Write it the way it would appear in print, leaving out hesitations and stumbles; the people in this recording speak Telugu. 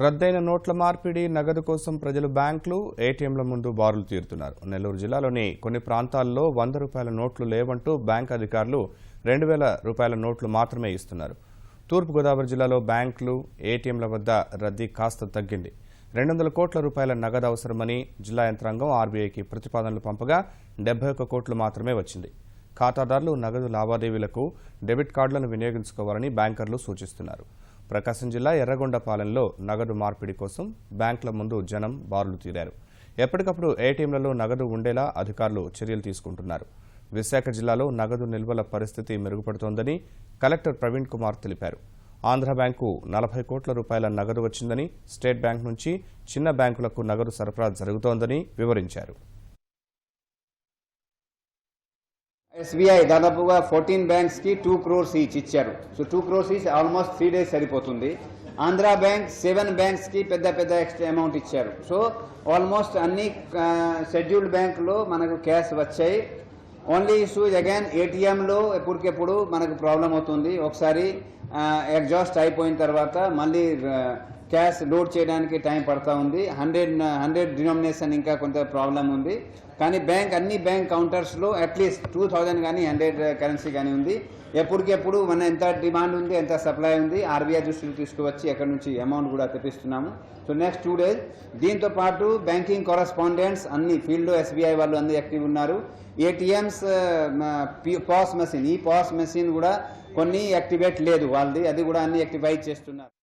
రద్దయిన నోట్ల మార్పిడి నగదు కోసం ప్రజలు బ్యాంకులు ఏటీఎంల ముందు బారులు తీరుతున్నారు. నెల్లూరు జిల్లాలోని కొన్ని ప్రాంతాల్లో 100 రూపాయల నోట్లు లేవంటూ బ్యాంక్ అధికారులు 2000 రూపాయల నోట్లు మాత్రమే ఇస్తున్నారు. తూర్పుగోదావరి జిల్లాలో బ్యాంకులు ఏటీఎంల వద్ద రద్దీ కాస్త తగ్గింది. 200 కోట్ల రూపాయల నగదు అవసరమని జిల్లా యంత్రాంగం ఆర్బీఐకి ప్రతిపాదనలు పంపగా 71 కోట్లు మాత్రమే వచ్చింది. ఖాతాదారులు నగదు లావాదేవీలకు డెబిట్ కార్డులను వినియోగించుకోవాలని బ్యాంకర్లు సూచిస్తున్నారు. ప్రకాశం జిల్లా ఎర్రగొండపాలెంలో నగదు మార్పిడి కోసం బ్యాంకుల ముందు జనం బారులు తీరారు. ఎప్పటికప్పుడు ఏటీఎంలలో నగదు ఉండేలా అధికారులు చర్యలు తీసుకుంటున్నారు. విశాఖ జిల్లాలో నగదు నిల్వల పరిస్థితి మెరుగుపడుతోందని కలెక్టర్ ప్రవీణ్ కుమార్ తెలిపారు. ఆంధ్ర బ్యాంకు 40 కోట్ల రూపాయల నగదు వచ్చిందని, స్టేట్ బ్యాంక్ నుంచి చిన్న బ్యాంకులకు నగదు సరఫరా జరుగుతోందని వివరించారు. SBI దాదాపుగా 14 బ్యాంక్స్ కి 2 crores ఈచ్ ఇచ్చారు. So 2 crores each almost 3 days సరిపోతుంది. ఆంధ్ర బ్యాంక్ 7 బ్యాంక్స్ కి పెద్ద ఎక్స్ట్రా అమౌంట్ ఇచ్చారు. సో ఆల్మోస్ట్ అన్ని షెడ్యూల్డ్ బ్యాంకులో మనకు క్యాష్ వచ్చాయి. ఓన్లీ ఇష్యూ అగైన్ ఏటీఎంలో ఎప్పటికెప్పుడు మనకు ప్రాబ్లం అవుతుంది. ఒకసారి ఎగ్జాస్ట్ అయిపోయిన తర్వాత మళ్ళీ క్యాష్ లోడ్ చేయడానికి టైం పడతా ఉంది. 100 డినామినేషన్ ఇంకా కొంత ప్రాబ్లం ఉంది. కానీ అన్ని బ్యాంక్ కౌంటర్స్లో అట్లీస్ట్ 2000 కానీ 100 కరెన్సీ కానీ ఉంది. ఎప్పటికెప్పుడు మన ఎంత డిమాండ్ ఉంది, ఎంత సప్లై ఉంది, ఆర్బీఐ దృష్టికి తీసుకువచ్చి అక్కడ నుంచి అమౌంట్ కూడా తెప్పిస్తున్నాము. సో నెక్స్ట్ 2 days దీంతో పాటు బ్యాంకింగ్ కరెస్పాండెంట్స్ అన్ని ఫీల్డ్లో SBI వాళ్ళు అన్ని యాక్టివ్ ఉన్నారు. ఏటీఎంస్ పాస్ మెషిన్ కూడా కొన్ని యాక్టివేట్ లేదు వాళ్ళది, అది కూడా అన్ని యాక్టివేట్ చేస్తున్నారు.